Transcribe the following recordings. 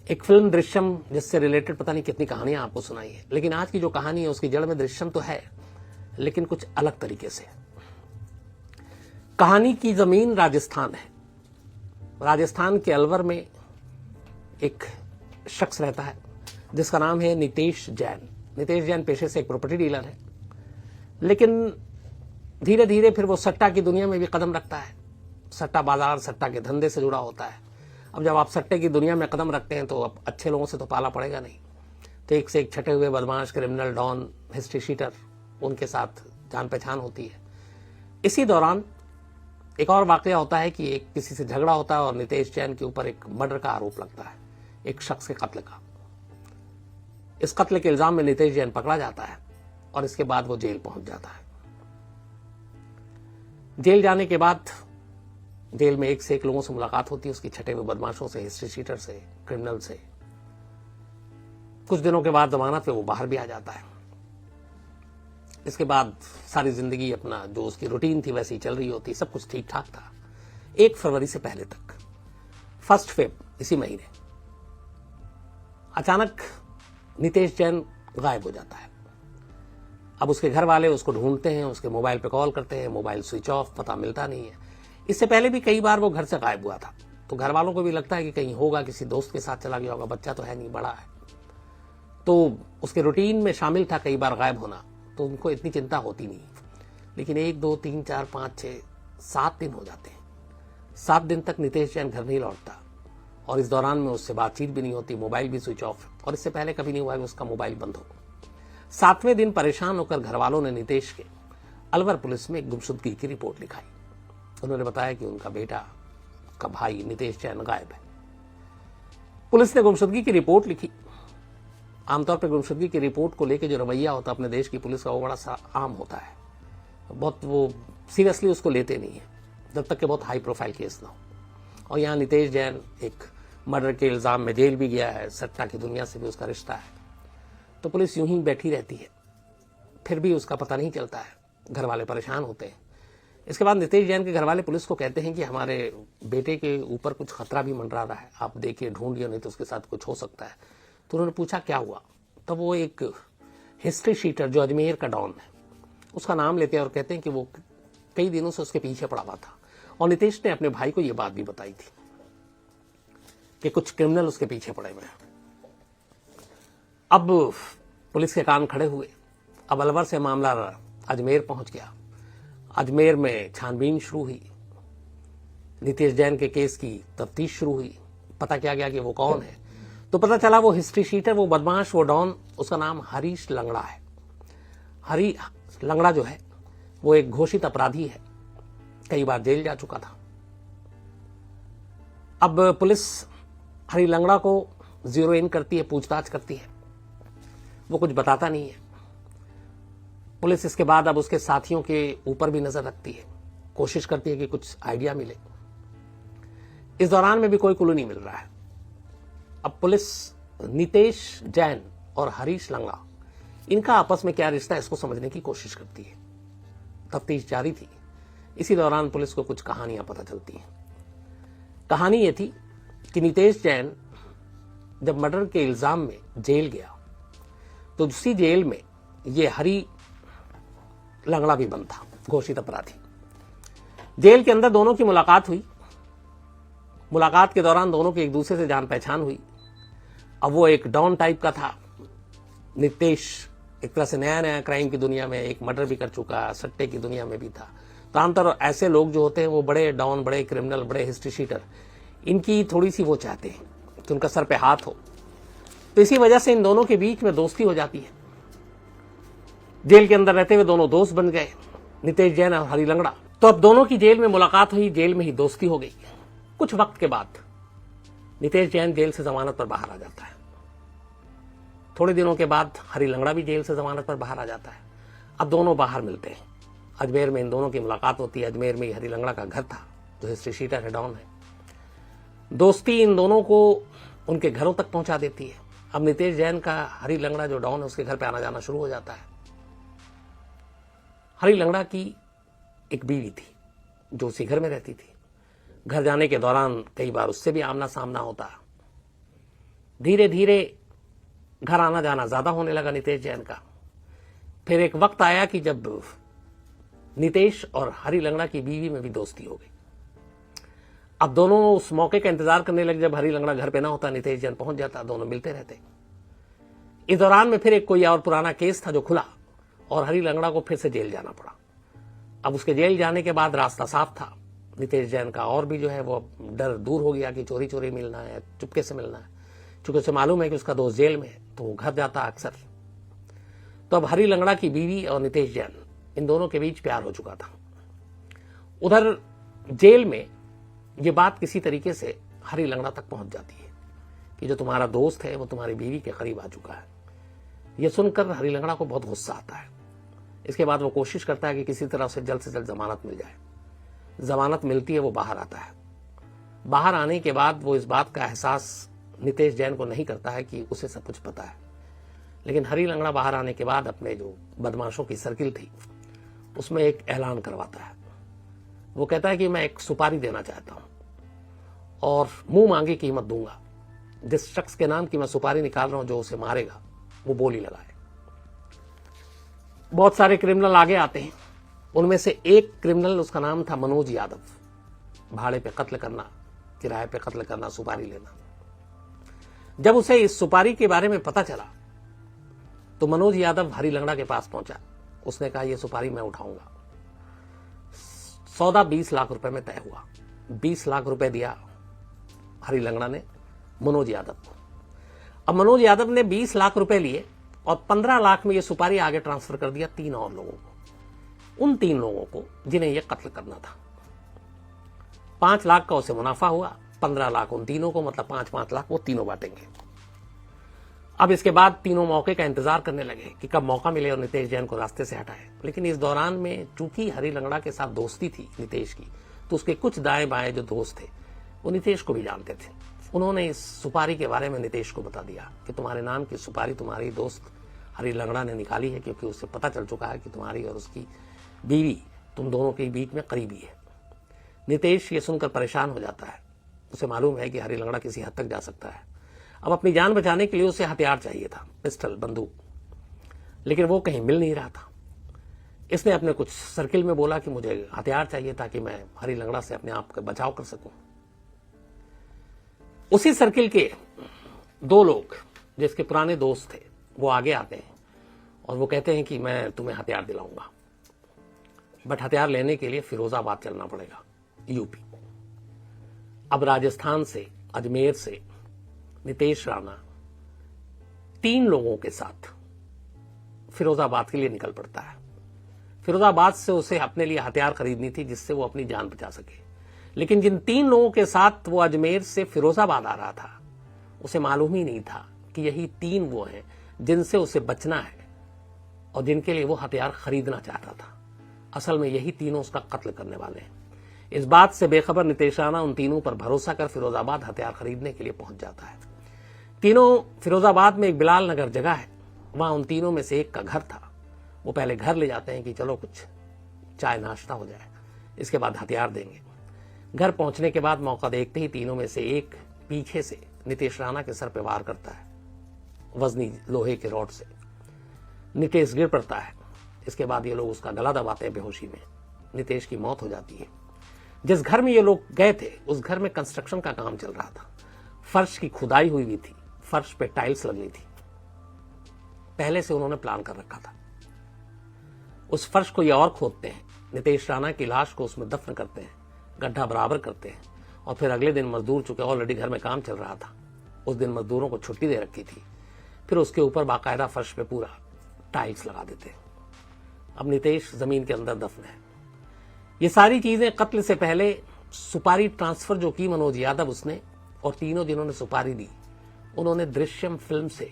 एक फिल्म दृश्यम जिससे रिलेटेड पता नहीं कितनी कहानियां आपको सुनाई है, लेकिन आज की जो कहानी है उसकी जड़ में दृश्यम तो है, लेकिन कुछ अलग तरीके से। कहानी की जमीन राजस्थान है। राजस्थान के अलवर में एक शख्स रहता है जिसका नाम है नितेश जैन। नितेश जैन पेशे से एक प्रॉपर्टी डीलर है, लेकिन धीरे धीरे फिर वो सट्टा की दुनिया में भी कदम रखता है। सट्टा बाजार, सट्टा के धंधे से जुड़ा होता है। अब जब आप सट्टे की दुनिया में कदम रखते हैं तो अब अच्छे लोगों से तो पाला पड़ेगा नहीं, तो एक से एक छटे हुए बदमाश, क्रिमिनल, डॉन, हिस्ट्री शीटर, उनके साथ जान पहचान होती है। इसी दौरान एक और वाकया होता है कि एक किसी से झगड़ा होता है और नितेश जैन के ऊपर एक मर्डर का आरोप लगता है, एक शख्स के कत्ल का। इस कत्ल के इल्जाम में नितेश जैन पकड़ा जाता है और इसके बाद वो जेल पहुंच जाता है। जेल जाने के बाद जेल में एक से एक लोगों से मुलाकात होती है, उसकी छटे हुए बदमाशों से, हिस्ट्री शीटर से, क्रिमिनल से। कुछ दिनों के बाद जमानत पे वो बाहर भी आ जाता है। इसके बाद सारी जिंदगी अपना जो उसकी रूटीन थी वैसी चल रही होती, सब कुछ ठीक ठाक था 1 फरवरी से पहले तक। 1 फेब इसी महीने अचानक नितेश जैन गायब हो जाता है। अब उसके घर वाले उसको ढूंढते हैं, उसके मोबाइल पे कॉल करते हैं, मोबाइल स्विच ऑफ, पता मिलता नहीं है। इससे पहले भी कई बार वो घर से गायब हुआ था, तो घर वालों को भी लगता है कि कहीं होगा, किसी दोस्त के साथ चला गया होगा, बच्चा तो है नहीं, बड़ा है, तो उसके रूटीन में शामिल था कई बार गायब होना, तो उनको इतनी चिंता होती नहीं। लेकिन 1, 2, 3, 4, 5, 6, 7 दिन हो जाते हैं। 7 दिन तक नितेश जैन घर नहीं लौटता और इस दौरान में उससे बातचीत भी नहीं होती, मोबाइल भी स्विच ऑफ, और इससे पहले कभी नहीं हुआ कि उसका मोबाइल बंद हो। 7वें दिन परेशान होकर घर वालों ने नितेश के अलवर पुलिस में एक गुमशुदगी की रिपोर्ट लिखाई। उन्होंने बताया कि उनका बेटा का भाई नितेश जैन गायब है। पुलिस ने गुमशुदगी की रिपोर्ट लिखी। आमतौर पर गुमशुदगी की रिपोर्ट को लेकर जो रवैया होता है अपने देश की पुलिस का, वो बड़ा सा आम होता है। बहुत वो सीरियसली उसको लेते नहीं है जब तक कि बहुत हाई प्रोफाइल केस ना हो। और यहाँ नितेश जैन एक मर्डर के इल्जाम में जेल भी गया है, सट्टा की दुनिया से भी उसका रिश्ता है, तो पुलिस यूं ही बैठी रहती है, फिर भी उसका पता नहीं चलता है। घर वाले परेशान होते हैं। इसके बाद नितेश जैन के घर वाले पुलिस को कहते हैं कि हमारे बेटे के ऊपर कुछ खतरा भी मंडरा रहा है, आप देखिए, ढूंढिए, नहीं तो उसके साथ कुछ हो सकता है। तो उन्होंने पूछा क्या हुआ, तब वो एक हिस्ट्री शीटर जो अजमेर का डॉन है उसका नाम लेते हैं और कहते हैं कि वो कई दिनों से उसके पीछे पड़ा हुआ था, और नितेश ने अपने भाई को ये बात भी बताई थी कि कुछ क्रिमिनल उसके पीछे पड़े हुए हैं। अब पुलिस के कान खड़े हुए। अब अलवर से मामला अजमेर पहुंच गया। अजमेर में छानबीन शुरू हुई, नितेश जैन के केस की तफ्तीश शुरू हुई। पता क्या गया कि वो कौन है, तो पता चला वो हिस्ट्री शीटर, वो बदमाश, वो डॉन, उसका नाम हरीश लंगड़ा है। हरी लंगड़ा जो है वो एक घोषित अपराधी है, कई बार जेल जा चुका था। अब पुलिस हरी लंगड़ा को जीरो इन करती है, पूछताछ करती है, वो कुछ बताता नहीं है। पुलिस इसके बाद अब उसके साथियों के ऊपर भी नजर रखती है, कोशिश करती है कि कुछ आइडिया मिले। इस दौरान में भी कोई क्लू नहीं मिल रहा है। अब पुलिस नितेश जैन और हरीश लंगड़ा, इनका आपस में क्या रिश्ता है, इसको समझने की कोशिश करती है। तफ्तीश जारी थी। इसी दौरान पुलिस को कुछ कहानियां पता चलती हैं। कहानी यह थी कि नितेश जैन जब मर्डर के इल्जाम में जेल गया तो उसी जेल में ये हरी लंगड़ा भी बंद था, घोषित अपराधी। जेल के अंदर दोनों की मुलाकात हुई। मुलाकात के दौरान दोनों की एक दूसरे से जान पहचान हुई। अब वो एक डॉन टाइप का था, नितेश एक तरह से नया नया क्राइम की दुनिया में, एक मर्डर भी कर चुका, सट्टे की दुनिया में भी था। तो आमतौर ऐसे लोग जो होते हैं वो बड़े डॉन, बड़े क्रिमिनल, बड़े हिस्ट्री शीटर, इनकी थोड़ी सी वो चाहते हैं कि उनका सर पे हाथ हो। तो इसी वजह से इन दोनों के बीच में दोस्ती हो जाती है। जेल के अंदर रहते हुए दोनों दोस्त बन गए, नितेश जैन और हरी लंगड़ा। तो अब दोनों की जेल में मुलाकात हुई, जेल में ही दोस्ती हो गई। कुछ वक्त के बाद नितेश जैन जेल से जमानत पर बाहर आ जाता है। थोड़े दिनों के बाद हरी लंगड़ा भी जेल से जमानत पर बाहर आ जाता है। अब दोनों बाहर मिलते हैं। अजमेर में इन दोनों की मुलाकात होती है। अजमेर में ही हरी लंगड़ा का घर था, जो हिस्ट्री शीटर है, डॉन है। दोस्ती इन दोनों को उनके घरों तक पहुंचा देती है। अब नितेश जैन का हरी लंगड़ा जो डॉन है उसके घर पे आना जाना शुरू हो जाता है। हरी लंगड़ा की एक बीवी थी जो उसी घर में रहती थी। घर जाने के दौरान कई बार उससे भी आमना सामना होता। धीरे धीरे घर आना जाना ज्यादा होने लगा नितेश जैन का। फिर एक वक्त आया कि जब नितेश और हरी लंगड़ा की बीवी में भी दोस्ती हो गई। अब दोनों उस मौके का इंतजार करने लगे जब हरी लंगड़ा घर पे ना होता, नितेश जैन पहुंच जाता, दोनों मिलते रहते। इस दौरान में फिर एक कोई और पुराना केस था जो खुला और हरी लंगड़ा को फिर से जेल जाना पड़ा। अब उसके जेल जाने के बाद रास्ता साफ था नितेश जैन का, और भी जो है वो डर दूर हो गया कि चोरी चोरी मिलना है, चुपके से मिलना है। चूंकि उसे मालूम है कि उसका दोस्त जेल में है तो वो घर जाता अक्सर। तो अब हरी लंगड़ा की बीवी और नितेश जैन, इन दोनों के बीच प्यार हो चुका था। उधर जेल में ये बात किसी तरीके से हरी लंगड़ा तक पहुंच जाती है कि जो तुम्हारा दोस्त है वो तुम्हारी बीवी के करीब आ चुका है। यह सुनकर हरी लंगड़ा को बहुत गुस्सा आता है। इसके बाद वो कोशिश करता है कि किसी तरह से जल्द जमानत मिल जाए। जमानत मिलती है, वो बाहर आता है। बाहर आने के बाद वो इस बात का एहसास नितेश जैन को नहीं करता है कि उसे सब कुछ पता है। लेकिन हरी लंगड़ा बाहर आने के बाद अपने जो बदमाशों की सर्किल थी उसमें एक ऐलान करवाता है। वो कहता है कि मैं एक सुपारी देना चाहता हूं और मुंह मांगी कीमत दूंगा। जिस शख्स के नाम की मैं सुपारी निकाल रहा हूं जो उसे मारेगा वो बोली लगाए। बहुत सारे क्रिमिनल आगे आते हैं। उनमें से एक क्रिमिनल, उसका नाम था मनोज यादव। भाड़े पे कत्ल करना, किराए पे कत्ल करना, सुपारी लेना। जब उसे इस सुपारी के बारे में पता चला तो मनोज यादव हरी लंगड़ा के पास पहुंचा। उसने कहा यह सुपारी मैं उठाऊंगा। सौदा 20 लाख रुपए में तय हुआ। 20 लाख रुपए दिया हरी लंगड़ा ने मनोज यादव को। अब मनोज यादव ने 20 लाख रुपए लिए और 15 लाख में यह सुपारी आगे ट्रांसफर कर दिया 3 और लोगों को। उन 3 लोगों को जिन्हें यह कत्ल करना था। 5 लाख का उसे मुनाफा हुआ, 15 लाख उन तीनों को, मतलब 5-5 लाख वो तीनों बांटेंगे। अब इसके बाद तीनों मौके का इंतजार करने लगे कि कब मौका मिले और नितेश जैन को रास्ते से हटाए। लेकिन इस दौरान में चूंकि हरी लंगड़ा के साथ दोस्ती थी नितेश की, तो उसके कुछ दाएं बाएं जो दोस्त थे वो नितेश को भी जानते थे। उन्होंने इस सुपारी के बारे में नितेश को बता दिया कि तुम्हारे नाम की सुपारी तुम्हारी दोस्त हरी लंगड़ा ने निकाली है, क्योंकि उसे पता चल चुका है कि तुम्हारी और उसकी बीवी तुम दोनों के बीच में करीबी है। नितेश ये सुनकर परेशान हो जाता है। उसे मालूम है कि हरी लंगड़ा किसी हद तक जा सकता है। अब अपनी जान बचाने के लिए उसे हथियार चाहिए था, पिस्टल, बंदूक, लेकिन वो कहीं मिल नहीं रहा था। इसने अपने कुछ सर्किल में बोला कि मुझे हथियार चाहिए ताकि मैं हरी लंगड़ा से अपने आप का बचाव कर सकूं। उसी सर्किल के 2 लोग जिसके पुराने दोस्त थे वो आगे आते हैं और वो कहते हैं कि मैं तुम्हें हथियार दिलाऊंगा, बट हथियार लेने के लिए फिरोजाबाद चलना पड़ेगा, यूपी। अब राजस्थान से, अजमेर से नितेश राणा 3 लोगों के साथ फिरोजाबाद के लिए निकल पड़ता है। फिरोजाबाद से उसे अपने लिए हथियार खरीदनी थी जिससे वो अपनी जान बचा सके। लेकिन जिन 3 लोगों के साथ वो अजमेर से फिरोजाबाद आ रहा था, उसे मालूम ही नहीं था कि यही 3 वो हैं जिनसे उसे बचना है और जिनके लिए वो हथियार खरीदना चाहता था। असल में यही तीनों उसका कत्ल करने वाले हैं। इस बात से बेखबर नितेश राणा उन तीनों पर भरोसा कर फिरोजाबाद हथियार खरीदने के लिए पहुंच जाता है। तीनों फिरोजाबाद में एक बिलाल नगर जगह है, वहां उन तीनों में से एक का घर था। वो पहले घर ले जाते हैं कि चलो कुछ चाय नाश्ता हो जाए, इसके बाद हथियार देंगे। घर पहुंचने के बाद मौका देखते ही तीनों में से एक पीछे से नितेश राणा के सर पे वार करता है वजनी लोहे के रॉड से। नितेश गिर पड़ता है। इसके बाद ये लोग उसका गला दबाते हैं बेहोशी में। नितेश की मौत हो जाती है। जिस घर में ये लोग गए थे उस घर में कंस्ट्रक्शन का काम चल रहा था। फर्श की खुदाई हुई भी थी, फर्श पे टाइल्स लगनी थी। पहले से उन्होंने प्लान कर रखा था। उस फर्श को ये और खोदते हैं, नितेश राणा की लाश को उसमें दफन करते हैं, गड्ढा बराबर करते हैं और फिर अगले दिन मजदूर, चूंकि ऑलरेडी घर में काम चल रहा था, उस दिन मजदूरों को छुट्टी दे रखी थी, फिर उसके ऊपर बाकायदा फर्श पे पूरा टाइल्स लगा देते हैं। अब नितेश जमीन के अंदर दफन है। ये सारी चीजें कत्ल से पहले सुपारी ट्रांसफर जो की मनोज यादव उसने, और तीनों जिन्होंने सुपारी दी उन्होंने दृश्यम फिल्म से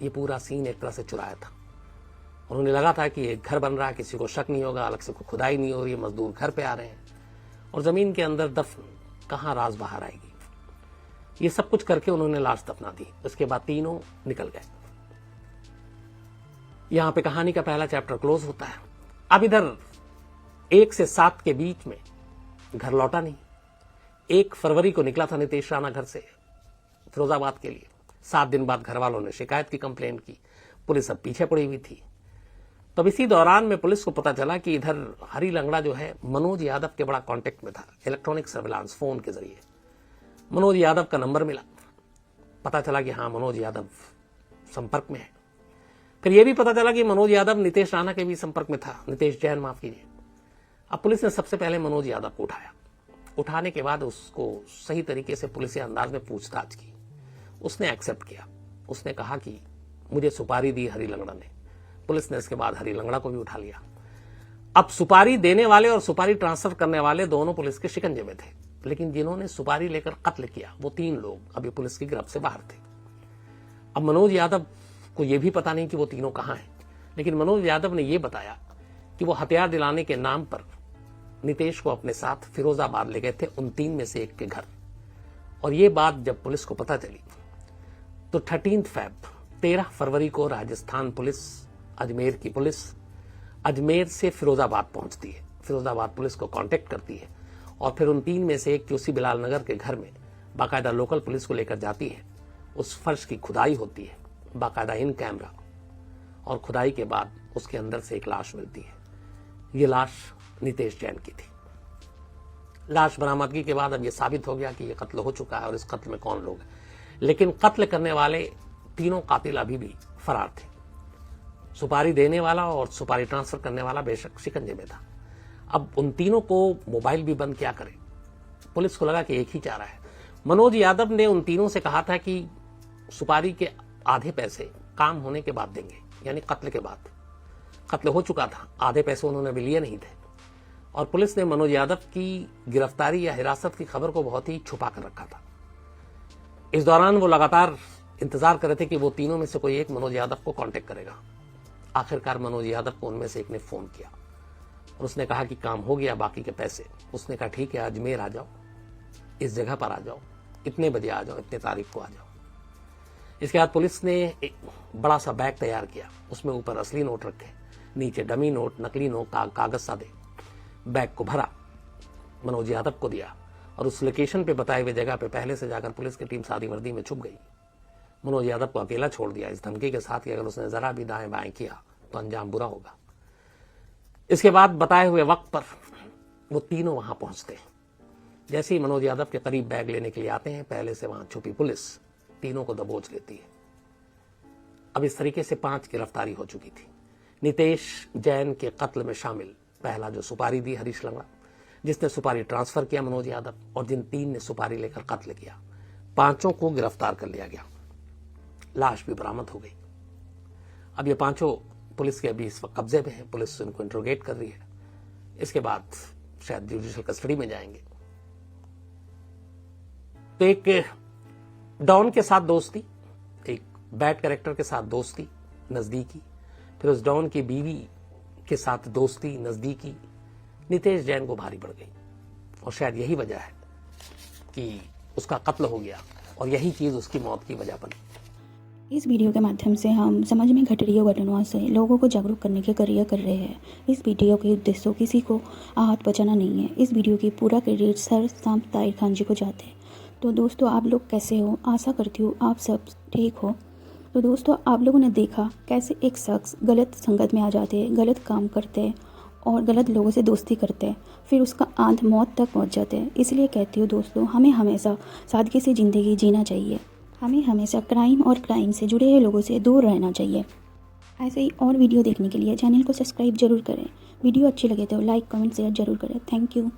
ये पूरा सीन एक तरह से चुराया था। और उन्हें लगा था कि एक घर बन रहा है, किसी को शक नहीं होगा, अलग से कोई खुदाई नहीं हो रही है, मजदूर घर पे आ रहे हैं और जमीन के अंदर दफन, कहां राज बाहर आएगी। ये सब कुछ करके उन्होंने लाश दफना दी। उसके बाद तीनों निकल गए। यहां पे कहानी का पहला चैप्टर क्लोज होता है। अब इधर 1 से 7 के बीच में घर लौटा नहीं। 1 फरवरी को निकला था नितेश राणा घर से फिरोजाबाद के लिए। 7 दिन बाद घर वालों ने शिकायत की, कंप्लेंट की। पुलिस अब पीछे पड़ी हुई थी। तब इसी दौरान में पुलिस को पता चला कि इधर हरी लंगड़ा जो है मनोज यादव के बड़ा कांटेक्ट में था। इलेक्ट्रॉनिक सर्विलांस फोन के जरिए मनोज यादव का नंबर मिला। पता चला कि हाँ, मनोज यादव संपर्क में है। फिर यह भी पता चला कि मनोज यादव नितेश राणा के भी संपर्क में था, नितेश जैन, माफ कीजिए। अब पुलिस ने सबसे पहले मनोज यादव को उठाया। उठाने के बाद उसको सही तरीके से पुलिस अंदाज में पूछताछ की। उसने एक्सेप्ट किया। उसने कहा कि मुझे सुपारी दी हरी लंगड़ा ने। पुलिस ने इसके बाद हरी लंगड़ा को भी उठा लिया। अब सुपारी देने वाले और सुपारी ट्रांसफर करने वाले दोनों पुलिस के शिकंजे में थे, लेकिन जिन्होंने सुपारी लेकर कत्ल किया वो 3 लोग अभी पुलिस की गिरफ्त से बाहर थे। अब मनोज यादव को यह भी पता नहीं कि वो तीनों कहां हैं, लेकिन मनोज यादव ने यह बताया कि वो हथियार दिलाने के नाम पर नितेश को अपने साथ फिरोजाबाद ले गए थे, उन 3 में से एक के घर। और ये बात जब पुलिस को पता चली तो 13 फरवरी को राजस्थान पुलिस, अजमेर की पुलिस अजमेर से फिरोजाबाद पहुंचती है। फिरोजाबाद पुलिस को कांटेक्ट करती है और फिर उन 3 में से एक क्यूसी बिलाल नगर के घर में बाकायदा लोकल पुलिस को लेकर जाती है। उस फर्श की खुदाई होती है, बाकायदा इन कैमरा, और खुदाई के बाद उसके अंदर से एक लाश मिलती है। ये लाश नितेश जैन की थी। लाश बरामदगी के बाद अब यह साबित हो गया कि यह कत्ल हो चुका है और इस कत्ल में कौन लोग हैं, लेकिन कत्ल करने वाले तीनों कातिल अभी भी फरार थे। सुपारी देने वाला और सुपारी ट्रांसफर करने वाला बेशक शिकंजे में था। अब उन तीनों को मोबाइल भी बंद क्या करे। पुलिस को लगा कि एक ही चारा है। मनोज यादव ने उन तीनों से कहा था कि सुपारी के आधे पैसे काम होने के बाद देंगे, यानी कत्ल के बाद। कत्ल हो चुका था, आधे पैसे उन्होंने अभी लिए नहीं थे। और पुलिस ने मनोज यादव की गिरफ्तारी या हिरासत की खबर को बहुत ही छुपा कर रखा था। इस दौरान वो लगातार इंतजार कर रहे थे कि वो तीनों में से कोई एक मनोज यादव को कांटेक्ट करेगा। आखिरकार मनोज यादव को उनमें से एक ने फोन किया और उसने कहा कि काम हो गया, बाकी के पैसे। उसने कहा ठीक है, अजमेर आ जाओ, इस जगह पर आ जाओ, इतने बजे आ जाओ, इतने तारीख को आ जाओ। इसके बाद पुलिस ने एक बड़ा सा बैग तैयार किया। उसमें ऊपर असली नोट रखे, नीचे डमी नोट, नकली नोट, कागज सादे। बैग को भरा, मनोज यादव को दिया और उस लोकेशन पे बताए हुए जगह पे पहले से जाकर पुलिस की टीम सादी वर्दी में छुप गई। मनोज यादव को अकेला छोड़ दिया, इस धमकी के साथ कि अगर उसने जरा भी दाएं बाएं किया तो अंजाम बुरा होगा। इसके बाद बताए हुए वक्त पर वो तीनों वहां पहुंचते हैं। जैसे ही मनोज यादव के करीब बैग लेने के लिए आते हैं, पहले से वहां छुपी पुलिस तीनों को दबोच लेती है। अब इस तरीके से 5 गिरफ्तारी हो चुकी थी। नितेश जैन के कत्ल में शामिल पहला जो सुपारी दी हरीश लंगड़ा, जिसने सुपारी ट्रांसफर किया मनोज यादव, और जिन 3 ने सुपारी लेकर कत्ल किया, 5 को गिरफ्तार कर लिया गया। लाश भी बरामद हो गई। अब ये 5 पुलिस के अभी इस वक्त कब्जे में है। पुलिस इनको इंट्रोगेट कर रही है। इसके बाद शायद जुडिशियल कस्टडी में जाएंगे। तो एक डॉन के साथ दोस्ती, एक बैड कैरेक्टर के साथ दोस्ती, नजदीकी, फिर उस डॉन की बीवी के साथ दोस्ती, नजदीकी, नितेश जैन को भारी पड़ गई। और शायद यही वजह है कि उसका कत्ल हो गया और यही चीज उसकी मौत की वजह बनी। इस वीडियो के माध्यम से हम समाज में घट रही घटनाओं से लोगों को जागरूक करने के कार्य कर रहे हैं। इस वीडियो के उद्देश्य किसी को आहत पहुंचाना नहीं है। इस वीडियो की पूरा क्रेडिट सर शाम ताहिर खान जी को जाते हैं। तो दोस्तों, आप लोग कैसे हो? आशा करती हूँ आप सब ठीक हो। तो दोस्तों, आप लोगों ने देखा कैसे एक शख्स गलत संगत में आ जाते हैं, गलत काम करते हैं और गलत लोगों से दोस्ती करते हैं, फिर उसका अंत मौत तक पहुंच जाते हैं। इसलिए कहती हूँ दोस्तों, हमें हमेशा सादगी से ज़िंदगी जीना चाहिए। हमें हमेशा क्राइम और क्राइम से जुड़े हुए लोगों से दूर रहना चाहिए। ऐसे ही और वीडियो देखने के लिए चैनल को सब्सक्राइब जरूर करें। वीडियो अच्छी लगे तो लाइक, कमेंट, शेयर जरूर करें। Thank you.